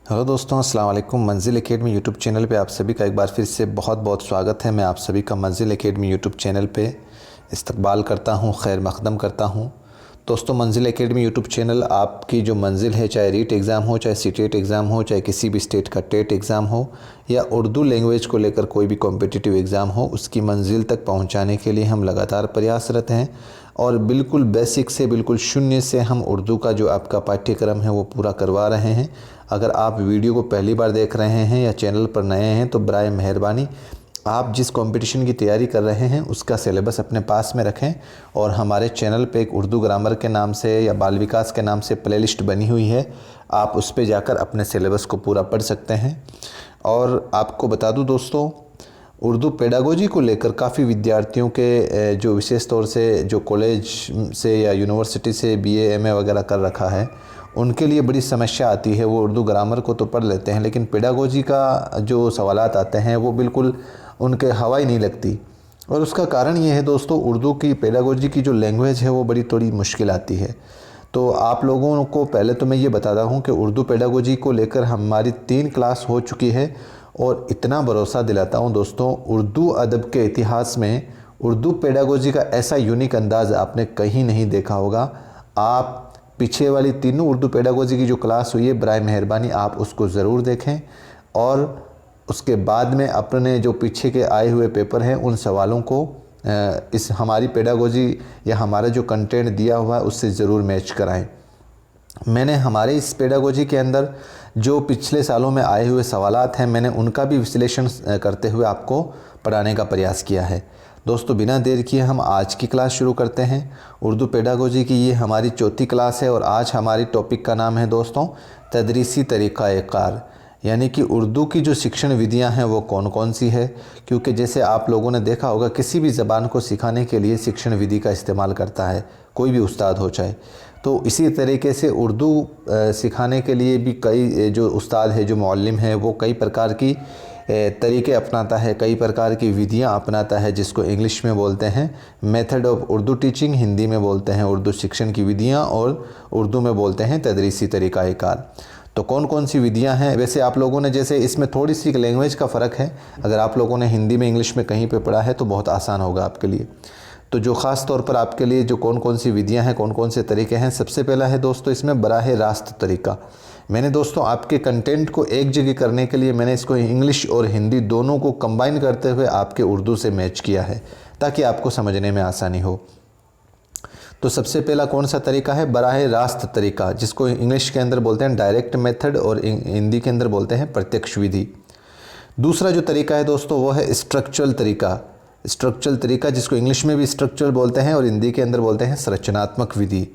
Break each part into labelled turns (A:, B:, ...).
A: Hello दोस्तों, अस्सलाम वालेकुम। मंजिल एकेडमी यूट्यूब चैनल पे आप सभी का एक बार फिर से बहुत बहुत स्वागत है। मैं आप सभी का मंजिल एकेडमी यूट्यूब चैनल पे इस्तकबाल करता हूँ, खैर मकदम करता हूँ। दोस्तों, मंजिल एकेडमी यूट्यूब चैनल आपकी जो मंजिल है, चाहे रीट एग्ज़ाम हो, चाहे सीटेट एग्ज़ाम हो, चाहे किसी भी स्टेट का टेट एग्ज़ाम हो या उर्दू लैंग्वेज को लेकर कोई भी कॉम्पिटिटिव एग्ज़ाम हो, उसकी मंजिल तक पहुँचाने के लिए हम लगातार प्रयासरत हैं। और बिल्कुल बेसिक से, बिल्कुल शून्य से हम उर्दू का जो आपका पाठ्यक्रम है वो पूरा करवा रहे हैं। अगर आप वीडियो को पहली बार देख रहे हैं या चैनल पर नए हैं तो बराए मेहरबानी आप जिस कंपटीशन की तैयारी कर रहे हैं उसका सिलेबस अपने पास में रखें। और हमारे चैनल पे एक उर्दू ग्रामर के नाम से या बाल विकास के नाम से प्लेलिस्ट बनी हुई है, आप उस पर जाकर अपने सिलेबस को पूरा पढ़ सकते हैं। और आपको बता दूं दोस्तों, उर्दू पेडागोजी को लेकर काफ़ी विद्यार्थियों के जो विशेष तौर से जो कॉलेज से या यूनिवर्सिटी से बीए एमए वगैरह कर रखा है, उनके लिए बड़ी समस्या आती है। वो उर्दू ग्रामर को तो पढ़ लेते हैं लेकिन पेडागोजी का जो सवालात आते हैं वो बिल्कुल उनके हवा ही नहीं लगती। और उसका कारण ये है दोस्तों, उर्दू की पेडागोजी की जो लैंग्वेज है वो बड़ी थोड़ी मुश्किल आती है। तो आप लोगों को पहले तो मैं ये बताता हूँ कि उर्दू पेडागोजी को लेकर हमारी 3 क्लास हो चुकी है। और इतना भरोसा दिलाता हूँ दोस्तों, उर्दू अदब के इतिहास में उर्दू पेडागोजी का ऐसा यूनिक अंदाज़ आपने कहीं नहीं देखा होगा। आप पीछे वाली तीनों उर्दू पेडागोजी की जो क्लास हुई है, बराए मेहरबानी आप उसको ज़रूर देखें। और उसके बाद में अपने जो पीछे के आए हुए पेपर हैं उन सवालों को इस हमारी पेडागोजी या हमारा जो कंटेंट दिया हुआ है उससे ज़रूर मैच कराएं। मैंने हमारे इस पेडागोजी के अंदर जो पिछले सालों में आए हुए सवालात हैं, मैंने उनका भी विश्लेषण करते हुए आपको पढ़ाने का प्रयास किया है। दोस्तों, बिना देर किए हम आज की क्लास शुरू करते हैं। उर्दू पेडागोजी की ये हमारी 4थी क्लास है और आज हमारी टॉपिक का नाम है दोस्तों तदरीसी तरीक़ा-ए-कार, यानी कि उर्दू की जो शिक्षण विधियां हैं वो कौन कौन सी है। क्योंकि जैसे आप लोगों ने देखा होगा, किसी भी ज़बान को सिखाने के लिए शिक्षण विधि का इस्तेमाल करता है कोई भी उस्ताद हो चाहे। तो इसी तरीके से उर्दू सिखाने के लिए भी कई जो उस्ताद है, जो मुअल्लिम है, वो कई प्रकार की तरीके अपनाता है, कई प्रकार की विधियां अपनाता है, जिसको इंग्लिश में बोलते हैं method of Urdu teaching, Hindi में बोलते हैं उर्दू शिक्षण की विधियां और उर्दू में बोलते हैं तदरीसी तरीक़ा-ए-कार। तो कौन कौन सी विधियां हैं? वैसे आप लोगों ने, जैसे इसमें थोड़ी सी लैंग्वेज का फ़र्क है, अगर आप लोगों ने हिंदी में इंग्लिश में कहीं पे पढ़ा है तो बहुत आसान होगा आपके लिए। तो जो ख़ास तौर पर आपके लिए जो कौन कौन सी विधियां हैं, कौन कौन से तरीके हैं, सबसे पहला है दोस्तों इसमें बराह रास्त तरीका। मैंने दोस्तों आपके कंटेंट को एक जगह करने के लिए मैंने इसको इंग्लिश और हिंदी दोनों को कंबाइन करते हुए आपके उर्दू से मैच किया है ताकि आपको समझने में आसानी हो। तो सबसे पहला कौन सा तरीका है? बराह रास्त तरीका, जिसको इंग्लिश के अंदर बोलते हैं डायरेक्ट मेथड और हिंदी के अंदर बोलते हैं प्रत्यक्ष विधि। दूसरा जो तरीका है दोस्तों वो है स्ट्रक्चरल तरीका। स्ट्रक्चरल तरीका जिसको इंग्लिश में भी स्ट्रक्चरल बोलते हैं और हिंदी के अंदर बोलते हैं संरचनात्मक विधि।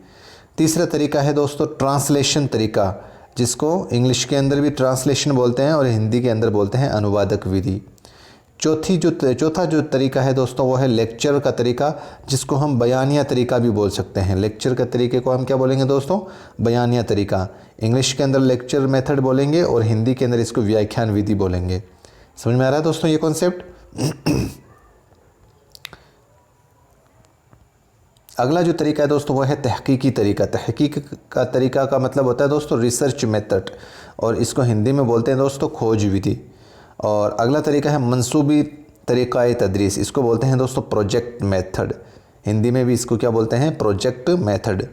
A: तीसरा तरीका है दोस्तों ट्रांसलेशन तरीका, जिसको इंग्लिश के अंदर भी ट्रांसलेशन बोलते हैं और हिंदी के अंदर बोलते हैं अनुवादक विधि। चौथा जो तरीका है दोस्तों वो है लेक्चर का तरीका, जिसको हम बयानिया तरीका भी बोल सकते हैं। लेक्चर के तरीके को हम क्या बोलेंगे दोस्तों? बयानिया तरीका। इंग्लिश के अंदर लेक्चर मेथड बोलेंगे और हिंदी के अंदर इसको व्याख्यान विधि बोलेंगे। समझ में आ रहा है दोस्तों ये कॉन्सेप्ट? अगला जो तरीका है दोस्तों वो है तहकीकी तरीका। तहकीक का तरीका का मतलब होता है दोस्तों रिसर्च मेथड, और इसको हिंदी में बोलते हैं दोस्तों खोज विधि। और अगला तरीका है मंसूबी तरीक़ाए तदरीस, इसको बोलते हैं दोस्तों प्रोजेक्ट मेथड। हिंदी में भी इसको क्या बोलते हैं? Project method.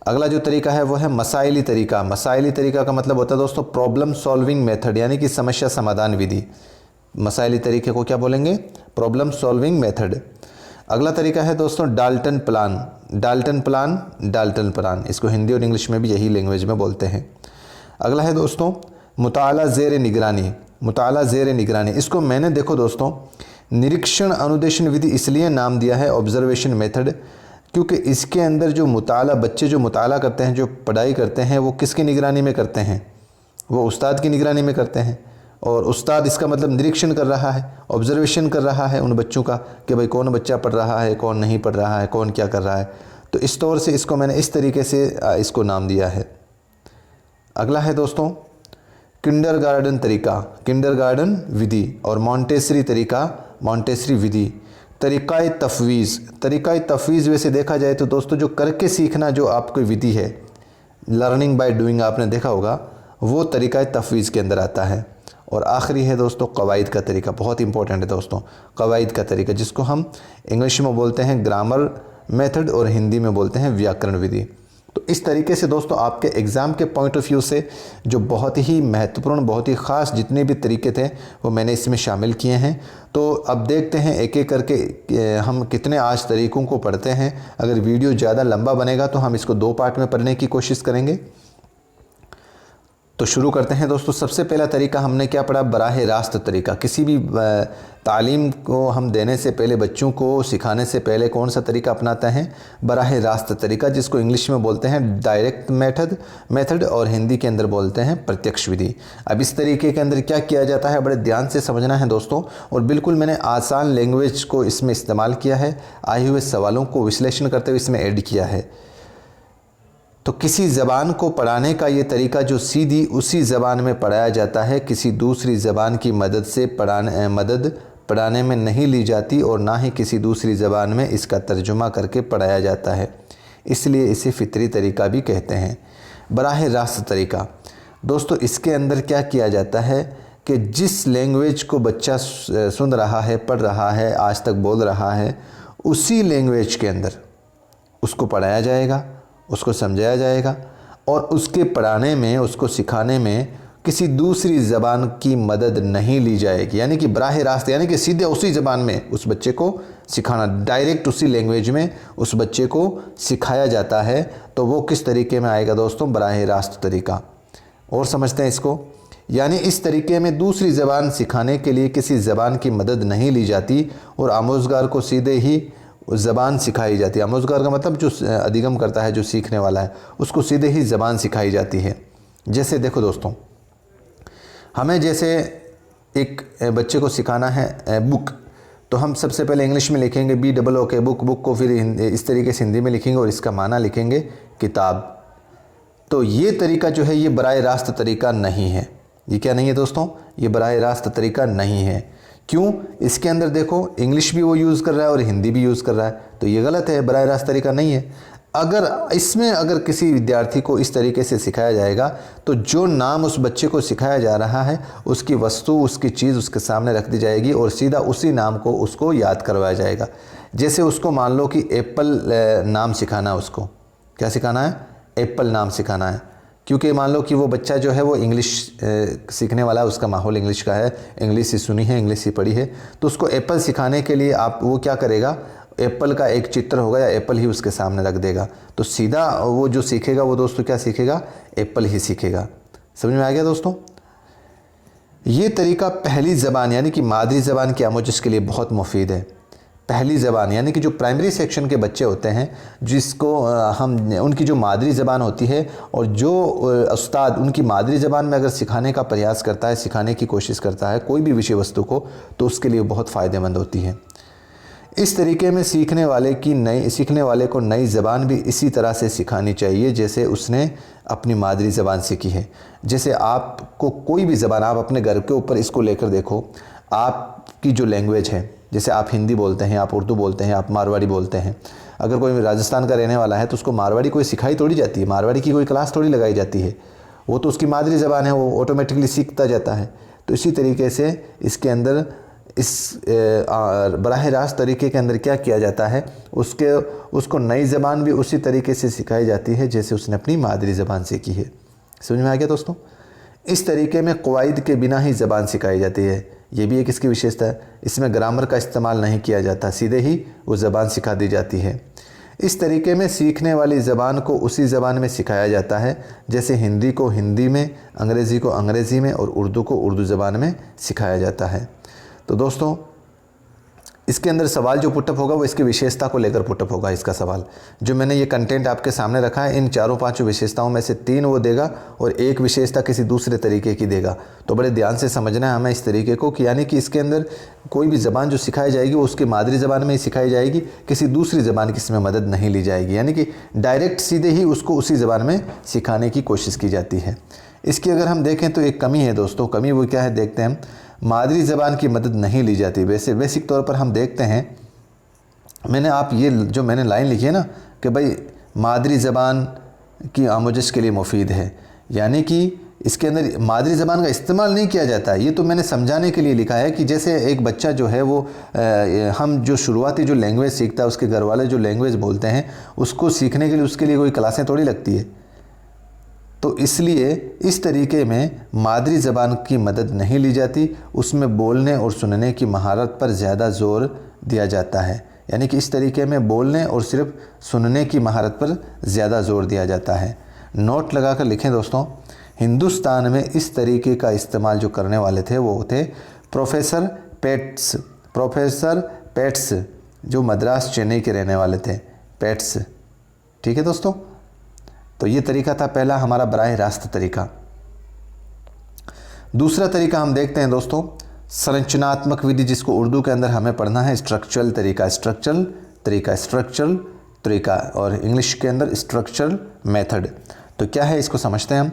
A: अगला जो तरीका है वो है मसाइली तरीका। मसाइली तरीका का मतलब होता है दोस्तों प्रॉब्लम सॉल्विंग मेथड, यानी कि समस्या समाधान विधि। मसाइली तरीके को क्या बोलेंगे? Problem solving method. अगला तरीका है दोस्तों डाल्टन प्लान। डाल्टन प्लान, इसको हिंदी और इंग्लिश में भी यही लैंग्वेज में बोलते हैं। अगला है दोस्तों मुताला ज़ेर निगरानी। मुताला ज़ेर निगरानी, इसको मैंने देखो दोस्तों निरीक्षण अनुदेशन विधि इसलिए नाम दिया है, ऑब्जर्वेशन मेथड, क्योंकि इसके अंदर जो मुताला, बच्चे जो मुताला करते हैं, जो पढ़ाई करते हैं, वो किसकी निगरानी में करते हैं? वो उस्ताद की निगरानी में करते हैं। और उस्ताद इसका मतलब निरीक्षण कर रहा है, ऑब्जर्वेशन कर रहा है उन बच्चों का कि भाई कौन बच्चा पढ़ रहा है, कौन नहीं पढ़ रहा है, कौन क्या कर रहा है। तो इस तौर से इसको मैंने इस तरीके से इसको नाम दिया है। अगला है दोस्तों किंडरगार्टन तरीका, किंडरगार्टन विधि, और मॉन्टेसरी तरीका, मॉन्टेसरी विधि। तरीक़ाए तफवीज़, तरीक़ाए तफवीज़ वैसे देखा जाए तो दोस्तों जो करके सीखना जो आपकी विधि है, लर्निंग बाय डूइंग आपने देखा होगा, वो तरीक़ा तफ़वीज़ के अंदर आता है। और आखिरी है दोस्तों क़वाइद का तरीका, बहुत इंपॉर्टेंट है दोस्तों, क़वाइद का तरीका, जिसको हम इंग्लिश में बोलते हैं ग्रामर मेथड और हिंदी में बोलते हैं व्याकरण विधि। तो इस तरीके से दोस्तों आपके एग्ज़ाम के पॉइंट ऑफ व्यू से जो बहुत ही महत्वपूर्ण, बहुत ही ख़ास जितने भी तरीके थे वो मैंने इसमें शामिल किए हैं। तो अब देखते हैं एक एक करके हम कितने आज तरीक़ों को पढ़ते हैं। अगर वीडियो ज़्यादा लंबा बनेगा तो हम इसको 2 पार्ट में पढ़ने की कोशिश करेंगे। तो शुरू करते हैं दोस्तों। सबसे पहला तरीका हमने क्या पढ़ा, बराह रास्त तरीका। किसी भी तालीम को हम देने से पहले, बच्चों को सिखाने से पहले कौन सा तरीका अपनाते हैं, बराह रास्त तरीका, जिसको इंग्लिश में बोलते हैं डायरेक्ट मेथड और हिंदी के अंदर बोलते हैं प्रत्यक्ष विधि। अब इस तरीके के अंदर क्या किया जाता है, बड़े ध्यान से समझना है दोस्तों। और बिल्कुल मैंने आसान लैंग्वेज को इसमें इस्तेमाल किया है, आए हुए सवालों को विश्लेषण करते हुए इसमें ऐड किया है। तो किसी ज़बान को पढ़ाने का ये तरीका जो सीधी उसी ज़बान में पढ़ाया जाता है, किसी दूसरी ज़बान की मदद से पढ़ाने में नहीं ली जाती और ना ही किसी दूसरी ज़बान में इसका तर्जुमा करके पढ़ाया जाता है, इसलिए इसे फ़ितरी तरीका भी कहते हैं। बराह रास्त तरीका दोस्तों, इसके अंदर क्या किया जाता है कि जिस लैंग्वेज को बच्चा सुन रहा है, पढ़ रहा है, आज तक बोल रहा है, उसी लैंग्वेज के अंदर उसको पढ़ाया जाएगा, उसको समझाया जाएगा और उसके पढ़ाने में, उसको सिखाने में किसी दूसरी ज़बान की मदद नहीं ली जाएगी। यानी कि बराह रास्त, यानी कि सीधे उसी ज़बान में उस बच्चे को सिखाना, डायरेक्ट उसी लैंग्वेज में उस बच्चे को सिखाया जाता है। तो वो किस तरीके में आएगा दोस्तों, बराह रास्त तरीका। और समझते हैं इसको, यानी इस तरीके में दूसरी ज़बान सिखाने के लिए किसी ज़बान की मदद नहीं ली जाती और आमोज़गार को सीधे ही ज़बान सिखाई जाती है। आमोज़गार का मतलब जो अधिगम करता है, जो सीखने वाला है, उसको सीधे ही ज़बान सिखाई जाती है। जैसे देखो दोस्तों, हमें जैसे एक बच्चे को सिखाना है बुक, तो हम सबसे पहले इंग्लिश में लिखेंगे BOOK बुक, बुक को फिर इस तरीके से हिंदी में लिखेंगे और इसका माना लिखेंगे किताब। तो ये तरीका जो है ये बराह रास्त तरीका नहीं है। ये क्या नहीं है दोस्तों, ये बराह रास्त तरीका नहीं है। क्यों? इसके अंदर देखो इंग्लिश भी वो यूज़ कर रहा है और हिंदी भी यूज़ कर रहा है, तो ये गलत है, बराह रास्त तरीका नहीं है। अगर किसी विद्यार्थी को इस तरीके से सिखाया जाएगा तो जो नाम उस बच्चे को सिखाया जा रहा है, उसकी वस्तु, उसकी चीज़ उसके सामने रख दी जाएगी और सीधा उसी नाम को उसको याद करवाया जाएगा। जैसे उसको मान लो कि एप्पल नाम सिखाना है, उसको क्या सिखाना है, एप्पल नाम सिखाना है, क्योंकि मान लो कि वो बच्चा जो है वो इंग्लिश सीखने वाला है, उसका माहौल इंग्लिश का है, इंग्लिश ही सुनी है, इंग्लिश ही पढ़ी है, तो उसको एप्पल सिखाने के लिए वो क्या करेगा, एप्पल का एक चित्र होगा या एप्पल ही उसके सामने रख देगा, तो सीधा वो जो सीखेगा वो दोस्तों क्या सीखेगा, एप्पल ही सीखेगा। समझ में आ गया दोस्तों? ये तरीका पहली ज़बान यानी कि मादरी ज़बान की आमोज़श के लिए बहुत मुफीद है। पहली ज़बान यानी कि जो प्राइमरी सेक्शन के बच्चे होते हैं, जिसको हम उनकी जो मादरी ज़बान होती है और जो उस्ताद उनकी मादरी ज़बान में अगर सिखाने का प्रयास करता है, सिखाने की कोशिश करता है कोई भी विषय वस्तु को, तो उसके लिए बहुत फ़ायदेमंद होती है। इस तरीके में सीखने वाले को नई ज़बान भी इसी तरह से सिखानी चाहिए जैसे उसने अपनी मादरी ज़बान सीखी है। जैसे आपको कोई भी ज़बान, आप अपने घर के ऊपर इसको लेकर देखो, आपकी जो लैंग्वेज है, जैसे आप हिंदी बोलते हैं, आप उर्दू बोलते हैं, आप मारवाड़ी बोलते हैं, अगर कोई राजस्थान का रहने वाला है तो उसको मारवाड़ी कोई सिखाई थोड़ी जाती है, मारवाड़ी की कोई क्लास थोड़ी लगाई जाती है, वो तो उसकी मादरी ज़बान है, वो ऑटोमेटिकली सीखता जाता है। तो इसी तरीके से इसके अंदर इस बराह रास्त तरीके के अंदर क्या किया जाता है, उसको नई ज़बान भी उसी तरीके से सिखाई जाती है जैसे उसने अपनी मादरी ज़बान सीखी है। समझ में आ गया दोस्तों? इस तरीके में क़वाइद के बिना ही ज़बान सिखाई जाती है। ये भी एक इसकी विशेषता है। इसमें ग्रामर का इस्तेमाल नहीं किया जाता, सीधे ही वो ज़बान सिखा दी जाती है। इस तरीके में सीखने वाली ज़बान को उसी ज़बान में सिखाया जाता है जैसे हिंदी को हिंदी में, अंग्रेज़ी को अंग्रेज़ी में और उर्दू को उर्दू ज़बान में सिखाया जाता है। तो दोस्तों इसके अंदर सवाल जो पुटअप होगा वो इसकी विशेषता को लेकर पुटअप होगा। इसका सवाल जो मैंने ये कंटेंट आपके सामने रखा है, इन 4-5 विशेषताओं में से 3 वो देगा और एक विशेषता किसी दूसरे तरीके की देगा। तो बड़े ध्यान से समझना है हमें इस तरीके को कि यानी कि इसके अंदर कोई भी ज़बान जो सिखाई जाएगी वो उसकी मादरी ज़बान में ही सिखाई जाएगी, किसी दूसरी ज़बान की इसमें मदद नहीं ली जाएगी, यानी कि डायरेक्ट सीधे ही उसको उसी ज़बान में सिखाने की कोशिश की जाती है। इसकी अगर हम देखें तो एक कमी है दोस्तों, कमी वो क्या है देखते हैं हम, मादरी ज़बान की मदद नहीं ली जाती। वैसे बेसिक तौर पर हम देखते हैं, मैंने लाइन लिखी है ना कि भाई मादरी ज़बान की आमोज़श के लिए मुफीद है, यानी कि इसके अंदर मादरी ज़बान का इस्तेमाल नहीं किया जाता है। ये तो मैंने समझाने के लिए लिखा है कि जैसे एक बच्चा जो है वो हम जो शुरुआती जो लैंग्वेज सीखता है, उसके घर वाले जो लैंग्वेज बोलते हैं उसको सीखने के लिए उसके लिए कोई क्लासें थोड़ी लगती है। तो इसलिए इस तरीके में मादरी ज़बान की मदद नहीं ली जाती, उसमें बोलने और सुनने की महारत पर ज़्यादा ज़ोर दिया जाता है। यानी कि इस तरीके में बोलने और सिर्फ सुनने की महारत पर ज़्यादा ज़ोर दिया जाता है। नोट लगा कर लिखें दोस्तों, हिंदुस्तान में इस तरीके का इस्तेमाल जो करने वाले थे वो थे प्रोफेसर पेट्स जो मद्रास चेन्नई के रहने वाले थे, पेट्स। ठीक है दोस्तों, तो ये तरीका था पहला हमारा बराह रास्त तरीका। दूसरा तरीका हम देखते हैं दोस्तों, संरचनात्मक विधि, जिसको उर्दू के अंदर हमें पढ़ना है स्ट्रक्चरल तरीका और इंग्लिश के अंदर स्ट्रक्चरल मेथड। तो क्या है इसको समझते हैं हम।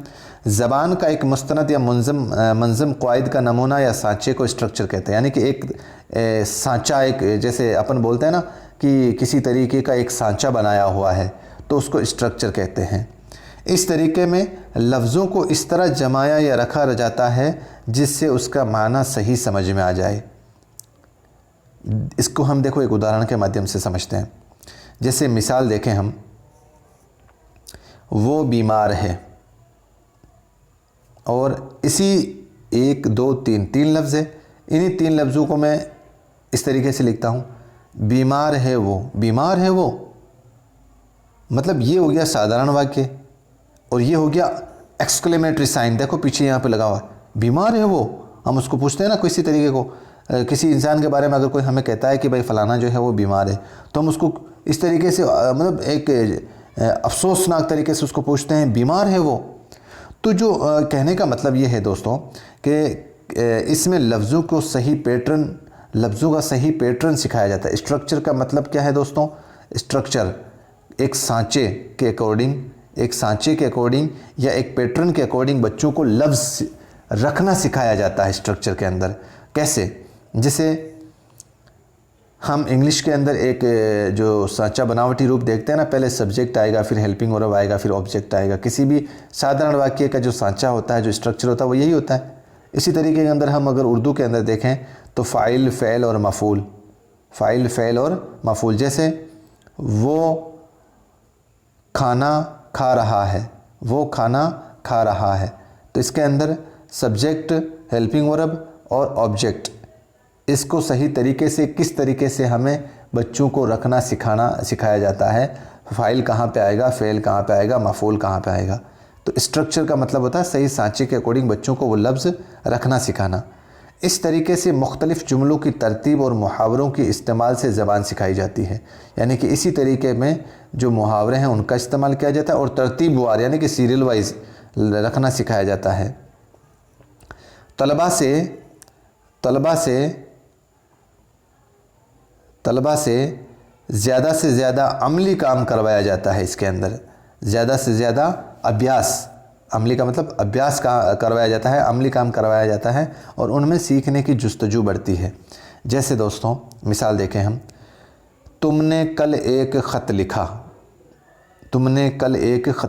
A: ज़बान का एक मुस्तनद या मंज़म क़वाइद का नमूना या सांचे को स्ट्रक्चर कहते हैं। यानी कि एक सांचा, एक जैसे अपन बोलते हैं ना कि किसी तरीके का एक सांचा बनाया हुआ है तो उसको स्ट्रक्चर कहते हैं। इस तरीके में लफ्ज़ों को इस तरह जमाया या रखा जाता है जिससे उसका माना सही समझ में आ जाए। इसको हम देखो एक उदाहरण के माध्यम से समझते हैं। जैसे मिसाल देखें हम, वो बीमार है, और इसी 1 2 3 लफ्ज़ है। इन्हीं 3 लफ्ज़ों को मैं इस तरीके से लिखता हूँ, बीमार है वो, मतलब ये हो गया साधारण वाक्य, और ये हो गया एक्सक्लेमेटरी साइन। देखो पीछे यहाँ पे लगा हुआ है, बीमार है वो। हम उसको पूछते हैं ना किसी तरीके को, किसी इंसान के बारे में अगर कोई हमें कहता है कि भाई फ़लाना जो है वो बीमार है, तो हम उसको इस तरीके से मतलब एक अफसोसनाक तरीके से उसको पूछते हैं, बीमार है वो। तो जो कहने का मतलब ये है दोस्तों कि इसमें लफ्ज़ों का सही पैटर्न सिखाया जाता है। स्ट्रक्चर का मतलब क्या है दोस्तों, स्ट्रक्चर एक सांचे के अकॉर्डिंग या एक पैटर्न के अकॉर्डिंग बच्चों को लफ्ज़ रखना सिखाया जाता है स्ट्रक्चर के अंदर। कैसे, जैसे हम इंग्लिश के अंदर एक जो सांचा बनावटी रूप देखते हैं ना, पहले सब्जेक्ट आएगा, फिर हेल्पिंग वर्ब आएगा, फिर ऑब्जेक्ट आएगा। किसी भी साधारण वाक्य का जो सांचा होता है, जो स्ट्रक्चर होता है, वो यही होता है। इसी तरीके के अंदर हम अगर उर्दू के अंदर देखें तो फ़ाइल, फ़ेल और मफ़ूल। जैसे वो खाना खा रहा है, तो इसके अंदर सब्जेक्ट, हेल्पिंग वर्ब और ऑब्जेक्ट, इसको सही तरीके से किस तरीके से हमें बच्चों को रखना सिखाया जाता है। फ़ाइल कहाँ पे आएगा, फ़ेल कहाँ पे आएगा, मफ़ूल कहाँ पे आएगा। तो स्ट्रक्चर का मतलब होता है सही सांचे के अकॉर्डिंग बच्चों को वो लफ्ज़ रखना सिखाना। इस तरीके से मुख्तलिफ़ जुमलों की तरतीब और मुहावरों के इस्तेमाल से ज़बान सिखाई जाती है। यानी कि इसी तरीके में जो मुहावरे हैं उनका इस्तेमाल किया जाता है और तरतीब वार यानी कि सीरियल वाइज रखना सिखाया जाता है। तलबा से ज़्यादा से ज़्यादा अमली काम करवाया जाता है। इसके अंदर ज़्यादा से ज़्यादा अभ्यास, अमली का मतलब अभ्यास करवाया जाता है, अमली काम करवाया जाता है और उनमें सीखने की जुस्तजू बढ़ती है। जैसे दोस्तों मिसाल देखें हम, तुमने कल एक ख़त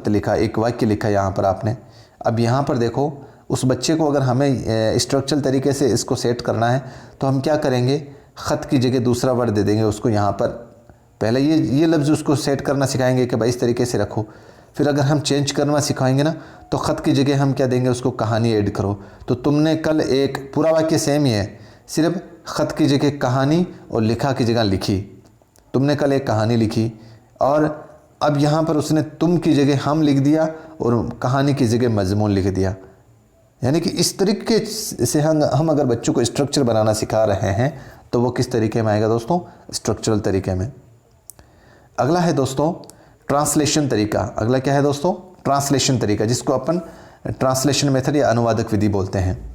A: लिखा, एक वाक्य लिखा यहाँ पर आपने। अब यहाँ पर देखो, उस बच्चे को अगर हमें स्ट्रक्चरल तरीके से इसको सेट करना है तो हम क्या करेंगे, ख़त की जगह दूसरा वर्ड दे देंगे उसको। यहाँ पर पहले ये लफ्ज़ उसको सेट करना सिखाएंगे कि भाई इस तरीके से रखो। फिर अगर हम चेंज करना सिखाएंगे ना, तो ख़त की जगह हम क्या देंगे उसको, कहानी ऐड करो। तो तुमने कल एक, पूरा वाक्य सेम ही है, सिर्फ ख़त की जगह कहानी और लिखा की जगह लिखी। तुमने कल एक कहानी लिखी और अब यहाँ पर उसने तुम की जगह हम लिख दिया और कहानी की जगह मजमून लिख दिया। यानी कि इस तरीके से हम अगर बच्चों को स्ट्रक्चर बनाना सिखा रहे हैं तो वो किस तरीके में आएगा दोस्तों, स्ट्रक्चरल तरीके में। अगला है दोस्तों ट्रांसलेशन तरीका। अगला क्या है दोस्तों, ट्रांसलेशन तरीका, जिसको अपन ट्रांसलेशन मेथड या अनुवादक विधि बोलते हैं।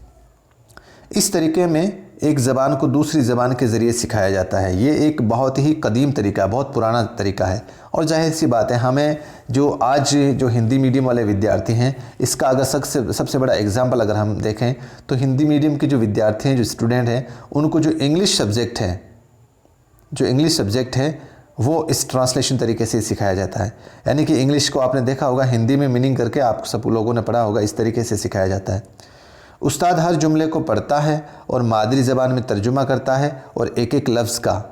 A: इस तरीके में एक ज़बान को दूसरी ज़बान के ज़रिए सिखाया जाता है। ये एक बहुत ही कदीम तरीका, बहुत पुराना तरीका है और जाहिर सी बात है हमें जो आज जो हिंदी मीडियम वाले विद्यार्थी हैं, इसका अगर सबसे बड़ा एग्जाम्पल अगर हम देखें तो हिंदी मीडियम के जो विद्यार्थी हैं, जो स्टूडेंट हैं, उनको जो इंग्लिश सब्जेक्ट है वो इस ट्रांसलेशन तरीके से सिखाया जाता है। यानी कि इंग्लिश को आपने देखा होगा हिंदी में मीनिंग करके आप सब लोगों ने पढ़ा होगा, इस तरीके से सिखाया जाता है। उस्ताद हर जुमले को पढ़ता है और मादरी ज़बान में तर्जुमा करता है और एक एक लफ्ज़ का,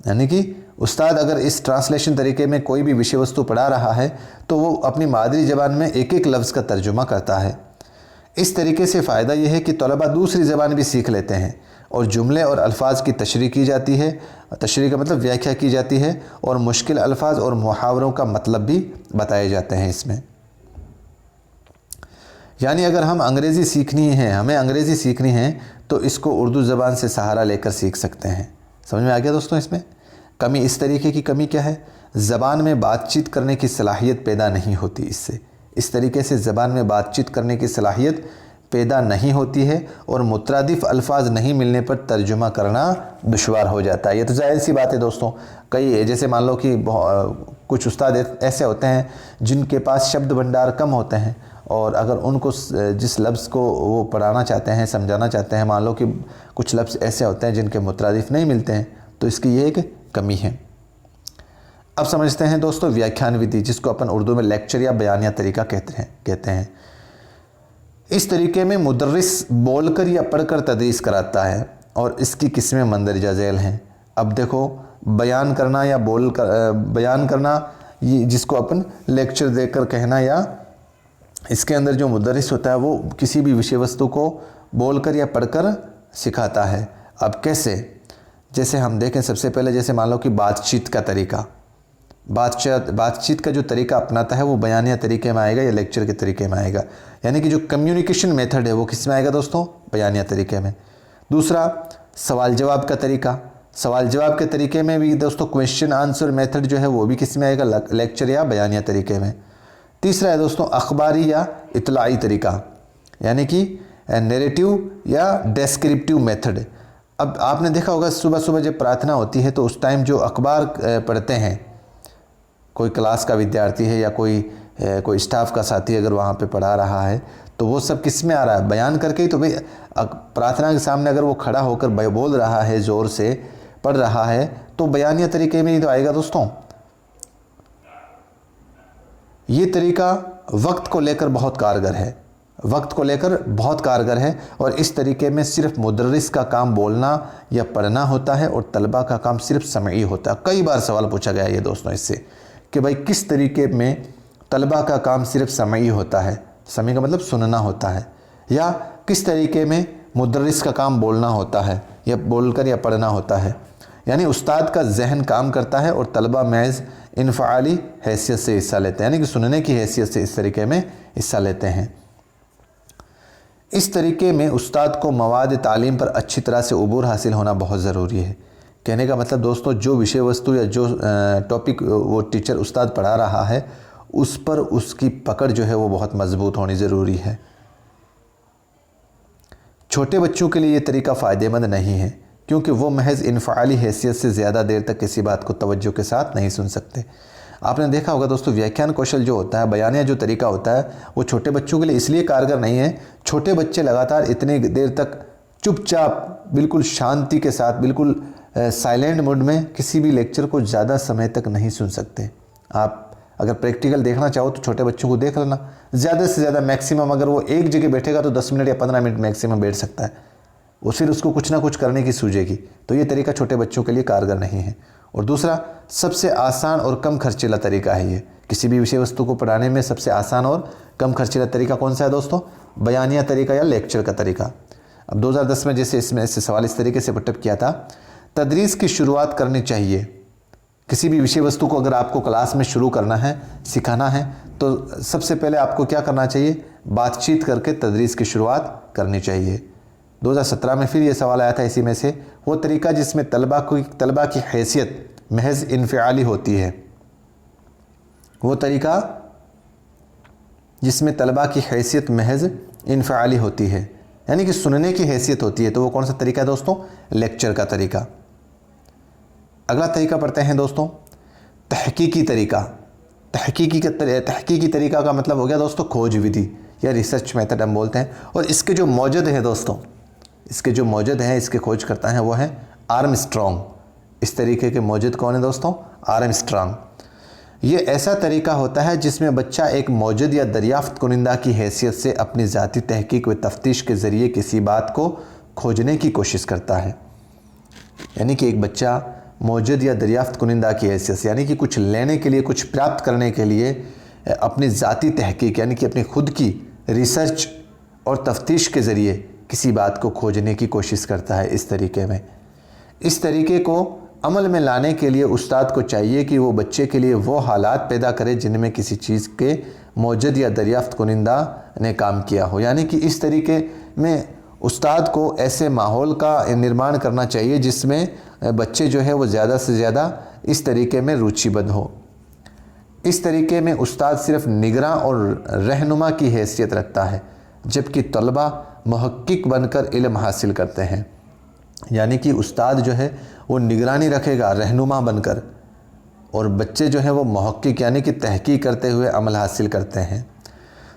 A: यानी कि उस्ताद अगर इस ट्रांसलेशन तरीके में कोई भी विषय वस्तु पढ़ा रहा है तो वो अपनी मादरी ज़बान में एक एक लफ्ज़ का तर्जुमा करता है। इस तरीके से फ़ायदा यह है कि तलबा दूसरी ज़बान भी सीख लेते हैं और जुमले और अल्फाज की तशरीह की जाती है। तशरीह का मतलब व्याख्या की जाती है और मुश्किल अल्फाज और मुहावरों का मतलब भी बताए जाते हैं इसमें। यानी अगर हम अंग्रेज़ी सीखनी है, हमें अंग्रेज़ी सीखनी है तो इसको उर्दू ज़बान से सहारा लेकर सीख सकते हैं। समझ में आ गया दोस्तों? इसमें कमी, इस तरीके की कमी क्या है, ज़बान में बातचीत करने की सलाहियत पैदा नहीं होती इससे। इस तरीके से ज़बान में बातचीत करने की सलाहियत पैदा नहीं होती है और मुतरादिफ अल्फाज नहीं मिलने पर तर्जुमा करना दुश्वार हो जाता है। ये तो जाहिर सी बात है दोस्तों। कई जैसे मान लो कि कुछ उस्ताद ऐसे होते हैं जिनके पास शब्द भंडार कम होते हैं और अगर उनको जिस लफ्ज़ को वो पढ़ाना चाहते हैं, समझाना चाहते हैं, मान लो कि कुछ लफ्ज़ ऐसे होते हैं जिनके मुतरादिफ नहीं मिलते हैं, तो इसकी ये एक कमी है। अब समझते हैं दोस्तों व्याख्यान विधि, जिसको अपन उर्दू में लेक्चर या बयानिया तरीका कहते हैं। इस तरीके में मुदर्रिस बोलकर या पढ़कर तदरीस कराता है और इसकी किस्में मंदरजा झैल हैं। अब देखो बयान करना या बयान करना, ये जिसको अपन लेक्चर देकर कहना, या इसके अंदर जो मुदर्रिस होता है वो किसी भी विषय वस्तु को बोलकर या पढ़कर सिखाता है। अब कैसे, जैसे हम देखें सबसे पहले, जैसे मान लो कि बातचीत का तरीका, बातचीत का जो तरीका अपनाता है वो बयानिया तरीके में आएगा या लेक्चर के तरीके में आएगा। यानी कि जो कम्युनिकेशन मेथड है वो किस में आएगा दोस्तों? बयानिया तरीके में। दूसरा सवाल जवाब का तरीका, सवाल जवाब के तरीके में भी दोस्तों क्वेश्चन आंसर मेथड जो है वो भी किस में आएगा? लेक्चर या बयानिया तरीके में। तीसरा है दोस्तों अखबारी या इतलाई तरीका, यानी कि नैरेटिव या डेस्क्रिप्टिव मेथड। अब आपने देखा होगा सुबह सुबह जब प्रार्थना होती है तो उस टाइम जो अखबार पढ़ते हैं, कोई क्लास का विद्यार्थी है या कोई स्टाफ का साथी अगर वहाँ पे पढ़ा रहा है तो वो सब किस में आ रहा है? बयान करके ही। तो भाई प्रार्थना के सामने अगर वो खड़ा होकर बोल रहा है, ज़ोर से पढ़ रहा है, तो बयानिया तरीके में ही तो आएगा दोस्तों। ये तरीका वक्त को लेकर बहुत कारगर है, वक्त को लेकर बहुत कारगर है और इस तरीके में सिर्फ मुदर्रिस का काम बोलना या पढ़ना होता है और तलबा का काम सिर्फ समई होता है। कई बार सवाल पूछा गया ये दोस्तों इससे कि भाई किस तरीके में तलबा का काम सिर्फ समई होता है, समय का मतलब सुनना होता है, या किस तरीके में मुदर्रिस का काम बोलना होता है या बोलकर या पढ़ना होता है। यानी उस्ताद का जहन काम करता है और तलबा महज इनफ़ाली हैसियत से हिस्सा लेते हैं, यानी कि सुनने की हैसियत से इस तरीके में हिस्सा लेते हैं। इस तरीके में उस्ताद को मवाद तालीम पर अच्छी तरह से उबूर हासिल होना बहुत ज़रूरी है। कहने का मतलब दोस्तों जो विषय वस्तु या जो टॉपिक वो टीचर उस्ताद पढ़ा रहा है उस पर उसकी पकड़ जो है वो बहुत मजबूत होनी ज़रूरी है। छोटे बच्चों के लिए ये तरीका फ़ायदेमंद नहीं है क्योंकि वो महज इनफ़ाली हैसियत से ज़्यादा देर तक किसी बात को तवज्जो के साथ नहीं सुन सकते। आपने देखा होगा दोस्तों व्याख्यान कौशल जो होता है, बयानिया जो तरीका होता है, वो छोटे बच्चों के लिए इसलिए कारगर नहीं है। छोटे बच्चे लगातार इतनी देर तक चुपचाप बिल्कुल शांति के साथ बिल्कुल साइलेंट मोड में किसी भी लेक्चर को ज़्यादा समय तक नहीं सुन सकते। आप अगर प्रैक्टिकल देखना चाहो तो छोटे बच्चों को देख लेना, ज़्यादा से ज़्यादा मैक्सिमम अगर वो एक जगह बैठेगा तो 10 मिनट या 15 मिनट मैक्सिमम बैठ सकता है, वो फिर उसको कुछ ना कुछ करने की सूझेगी। तो ये तरीका छोटे बच्चों के लिए कारगर नहीं है। और दूसरा सबसे आसान और कम खर्चीला तरीका है ये, किसी भी विषय वस्तु को पढ़ाने में सबसे आसान और कम खर्चीला तरीका कौन सा है दोस्तों? बयानिया तरीका या लेक्चर का तरीका। अब 2010 में जैसे इसमें से सवाल इस तरीके से पुटअप किया था, तदरीस की शुरुआत करनी चाहिए। किसी भी विषय वस्तु को अगर आपको क्लास में शुरू करना है, सिखाना है, तो सबसे पहले आपको क्या करना चाहिए? बातचीत करके तदरीस की शुरुआत करनी चाहिए। 2017 में फिर ये सवाल आया था इसी में से, वो तरीका जिसमें तलबा की हैसियत महज इनफ़ाली होती है, वो तरीका जिसमें तलबा की हैसियत महज इनफ़ाली होती है, यानी कि सुनने की हैसियत होती है, तो वो कौन सा तरीका है दोस्तों? लेक्चर का तरीका। अगला तरीका पढ़ते हैं दोस्तों तहकीकी तरीका। तहकीकी तरीका का मतलब हो गया दोस्तों खोज विधि या रिसर्च मेथड हम बोलते हैं। और इसके जो मौजूद हैं दोस्तों, इसके जो मौजूद हैं, इसके खोज करता है वो है आर्मस्ट्रॉन्ग। इस तरीके के मौजूद कौन है दोस्तों? आर्मस्ट्रांग। ये ऐसा तरीका होता है जिसमें बच्चा एक मौजूद या दरियाफ्त कुनिंदा की हैसियत से अपनी ज़ाती तहकीक व तफ्तीश के ज़रिए किसी बात को खोजने की कोशिश करता है। यानी कि एक बच्चा मौजूद या दरियाफ्त कुनिंदा की हैसियत से, यानी कि कुछ लेने के लिए, कुछ प्राप्त करने के लिए अपनी ज़ाती तहकीक यानी कि अपनी खुद की रिसर्च और तफ्तीश के ज़रिए किसी बात को खोजने की कोशिश करता है। इस तरीके में, इस तरीके को अमल में लाने के लिए उस्ताद को चाहिए कि वो बच्चे के लिए वो हालात पैदा करे जिनमें किसी चीज़ के मौजूद या दरियाफ्त कुनिंदा ने काम किया हो। यानी कि इस तरीके में उस्ताद को ऐसे माहौल का निर्माण करना चाहिए जिसमें बच्चे जो है वो ज़्यादा से ज़्यादा इस तरीके में रुचिबद्ध हो। इस तरीके में उस्ताद सिर्फ निगरां और रहनुमा की हैसियत रखता है, जबकि तलबा मुहक्किक बनकर इल्म हासिल करते हैं। यानी कि उस्ताद जो है वो निगरानी रखेगा रहनुमा बनकर, और बच्चे जो है वो मुहक्किक यानी कि तहकीक करते हुए अमल हासिल करते हैं।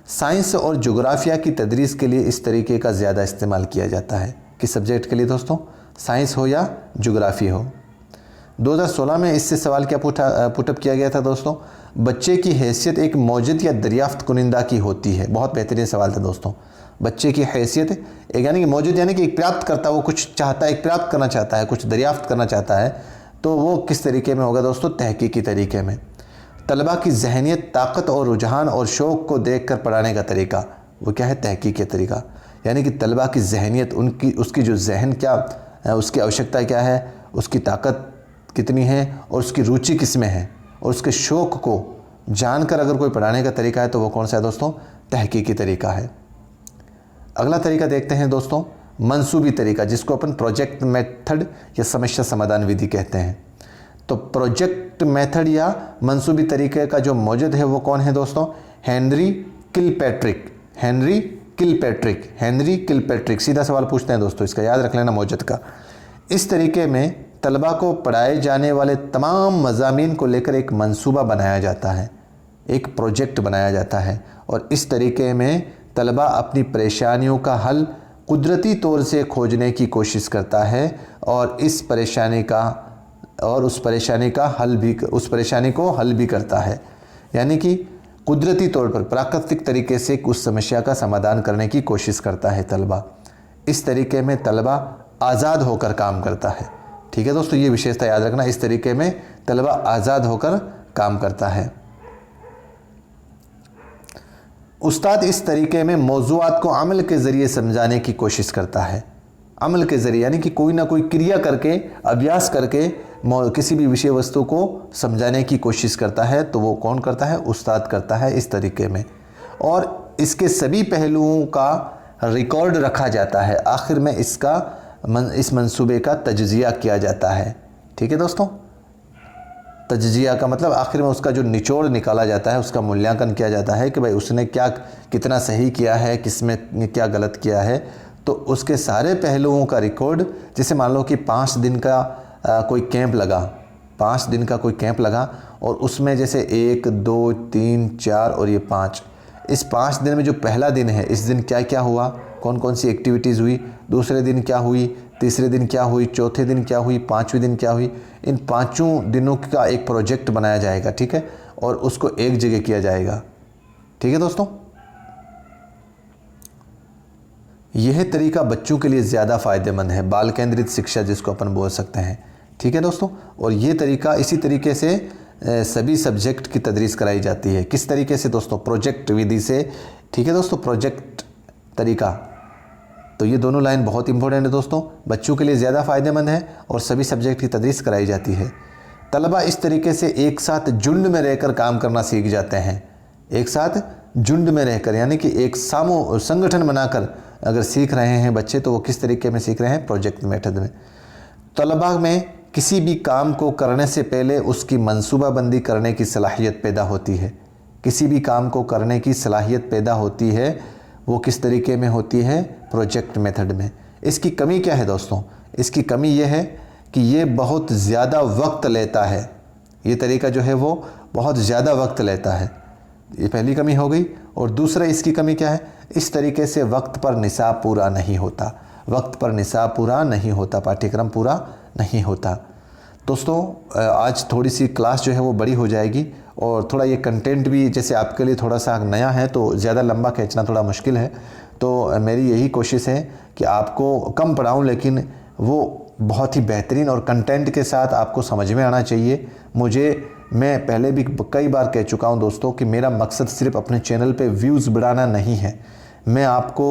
A: साइंस और जोग्राफिया की तदरीस के लिए इस तरीके का ज़्यादा इस्तेमाल किया जाता है। किस सब्जेक्ट के लिए दोस्तों? साइंस हो या जोग्राफी हो। 2016 में इससे सवाल क्या पुटअप किया गया था दोस्तों? बच्चे की हैसियत एक मौजूद या दरियाफ्त कुनिंदा की होती है। बहुत बेहतरीन सवाल था दोस्तों। बच्चे की हैसियत एक यानी कि मौजूद यानी कि एक प्राप्त करता, वो कुछ चाहता है, एक प्राप्त करना चाहता है, कुछ दरियाफ्त करना चाहता है, तो वो किस तरीके में होगा दोस्तों? तहकीकी तरीके में। तलबा की जहनियत, ताकत और रुझान और शौक़ को देख कर पढ़ाने का तरीका, वो क्या है? तहकीकी तरीका। यानी कि तलबा की जहनियत, उसकी जो जहन क्या, उसकी आवश्यकता क्या है, उसकी ताकत कितनी है और उसकी रुचि किस में है, और उसके शौक़ को जानकर अगर कोई पढ़ाने का तरीका है तो वो कौन सा है दोस्तों? तहकीकी तरीका है। अगला तरीका देखते हैं दोस्तों, मंसूबी तरीका, जिसको अपन प्रोजेक्ट मेथड या समस्या समाधान विधि कहते हैं। तो प्रोजेक्ट मेथड या मंसूबी तरीके का जो मौजूद है वो कौन है दोस्तों? Henry Kilpatrick. हेनरी किलपैट्रिक सीधा सवाल पूछते हैं दोस्तों, इसका याद रख लेना मौजूद का। इस तरीके में तलबा को पढ़ाए जाने वाले तमाम मज़ामीन को लेकर एक मंसूबा बनाया जाता है, एक प्रोजेक्ट बनाया जाता है, और इस तरीके में तलबा अपनी परेशानियों का हल कुदरती तौर से खोजने की कोशिश करता है, और उस परेशानी को हल भी करता है। यानी कि कुदरती तौर पर, प्राकृतिक तरीके से उस समस्या का समाधान करने की कोशिश करता है तलबा। इस तरीके में तलबा आज़ाद होकर काम करता है। ठीक है दोस्तों, ये विशेषता याद रखना। इस तरीके में तलबा आज़ाद होकर काम करता है। उस्ताद इस तरीके में मौज़ूआत को अमल के ज़रिए समझाने की कोशिश करता है। अमल के ज़रिए यानी कि कोई ना कोई क्रिया करके, अभ्यास करके किसी भी विषय वस्तु को समझाने की कोशिश करता है, तो वो कौन करता है? उस्ताद करता है इस तरीके में। और इसके सभी पहलुओं का रिकॉर्ड रखा जाता है। आखिर में इस मंसूबे का तज्ज़िया किया जाता है। ठीक है दोस्तों, तज्ज़िया का मतलब आखिर में उसका जो निचोड़ निकाला जाता है, उसका मूल्यांकन किया जाता है कि भाई उसने कितना सही किया है, किसमें क्या गलत किया है। तो उसके सारे पहलुओं का रिकॉर्ड, जैसे मान लो कि 5 दिन का कोई कैंप लगा, 5 दिन का कोई कैंप लगा, और उसमें जैसे 1, 2, 3, 4 और ये 5, इस 5 दिन में जो पहला दिन है, इस दिन क्या क्या हुआ, कौन कौन सी एक्टिविटीज़ हुई, दूसरे दिन क्या हुई, तीसरे दिन क्या हुई, चौथे दिन क्या हुई, 5वें दिन क्या हुई, इन 5 दिनों का एक प्रोजेक्ट बनाया जाएगा। ठीक है, और उसको एक जगह किया जाएगा। ठीक है दोस्तों, यह तरीका बच्चों के लिए ज़्यादा फ़ायदेमंद है, बाल केंद्रित शिक्षा जिसको अपन बोल सकते हैं। ठीक है दोस्तों, और ये तरीका इसी तरीके से सभी सब्जेक्ट की तदरीस कराई जाती है। किस तरीके से दोस्तों? प्रोजेक्ट विधि से। ठीक है दोस्तों, प्रोजेक्ट तरीका। तो ये दोनों लाइन बहुत इंपॉर्टेंट है दोस्तों, बच्चों के लिए ज़्यादा फ़ायदेमंद है और सभी सब्जेक्ट की तदरीस कराई जाती है। तलबा इस तरीके से एक साथ झुंड में रहकर काम करना सीख जाते हैं। एक साथ झुंड में रहकर यानी कि एक संगठन बनाकर अगर सीख रहे हैं बच्चे, तो वो किस तरीके में सीख रहे हैं? प्रोजेक्ट मेथड में। तलबा में किसी भी काम को करने से पहले उसकी मंसूबाबंदी करने की सलाहियत पैदा होती है। किसी भी काम को करने की सलाहियत पैदा होती है, वो किस तरीके में होती है? प्रोजेक्ट मेथड में। इसकी कमी क्या है दोस्तों? इसकी कमी ये है कि ये बहुत ज़्यादा वक्त लेता है। ये तरीका जो है वो बहुत ज़्यादा वक्त लेता है, ये पहली कमी हो गई। और दूसरा इसकी कमी क्या है? इस तरीके से वक्त पर निसाब पूरा नहीं होता, वक्त पर निसाब पूरा नहीं होता, पाठ्यक्रम पूरा नहीं होता। दोस्तों आज थोड़ी सी क्लास जो है वो बड़ी हो जाएगी और थोड़ा ये कंटेंट भी जैसे आपके लिए थोड़ा सा नया है तो ज़्यादा लंबा खींचना थोड़ा मुश्किल है। तो मेरी यही कोशिश है कि आपको कम पढ़ाऊँ लेकिन वो बहुत ही बेहतरीन और कंटेंट के साथ आपको समझ में आना चाहिए। मैं पहले भी कई बार कह चुका हूँ दोस्तों कि मेरा मकसद सिर्फ अपने चैनल पे व्यूज़ बढ़ाना नहीं है। मैं आपको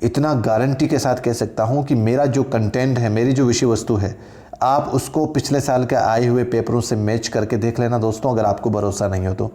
A: इतना गारंटी के साथ कह सकता हूँ कि मेरा जो कंटेंट है, मेरी जो विषय वस्तु है, आप उसको पिछले साल के आए हुए पेपरों से मैच करके देख लेना दोस्तों, अगर आपको भरोसा नहीं हो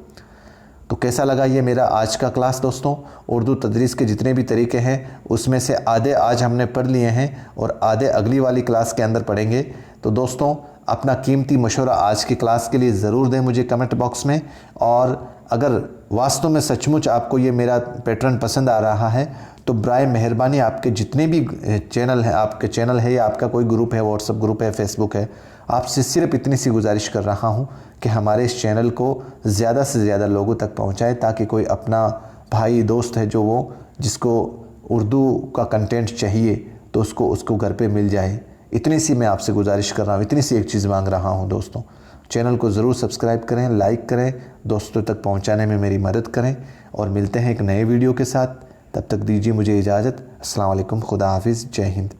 A: तो कैसा लगा ये मेरा आज का क्लास दोस्तों। उर्दू तदरीस के जितने भी तरीके हैं उसमें से आधे आज हमने पढ़ लिए हैं और आधे अगली वाली क्लास के अंदर पढ़ेंगे। तो दोस्तों अपना कीमती मशवरा आज की क्लास के लिए ज़रूर दें मुझे कमेंट बॉक्स में। और अगर वास्तव में सचमुच आपको ये मेरा पैटर्न पसंद आ रहा है तो बराए मेहरबानी आपके जितने भी चैनल हैं, आपके चैनल है या आपका कोई ग्रुप है, व्हाट्सएप ग्रुप है, फेसबुक है, आपसे सिर्फ इतनी सी गुजारिश कर रहा हूँ कि हमारे इस चैनल को ज़्यादा से ज़्यादा लोगों तक पहुँचाए ताकि कोई अपना भाई दोस्त है जो जिसको उर्दू का कंटेंट चाहिए तो उसको घर पे मिल जाए। इतनी सी मैं आपसे गुजारिश कर रहा हूँ, इतनी सी एक चीज़ मांग रहा हूँ दोस्तों। चैनल को ज़रूर सब्सक्राइब करें, लाइक करें, दोस्तों तक पहुँचाने में मेरी मदद करें और मिलते हैं एक नए वीडियो के साथ। तब तक दीजिए मुझे इजाज़त। अस्सलाम वालेकुम, खुदा हाफिज़, जय हिंद।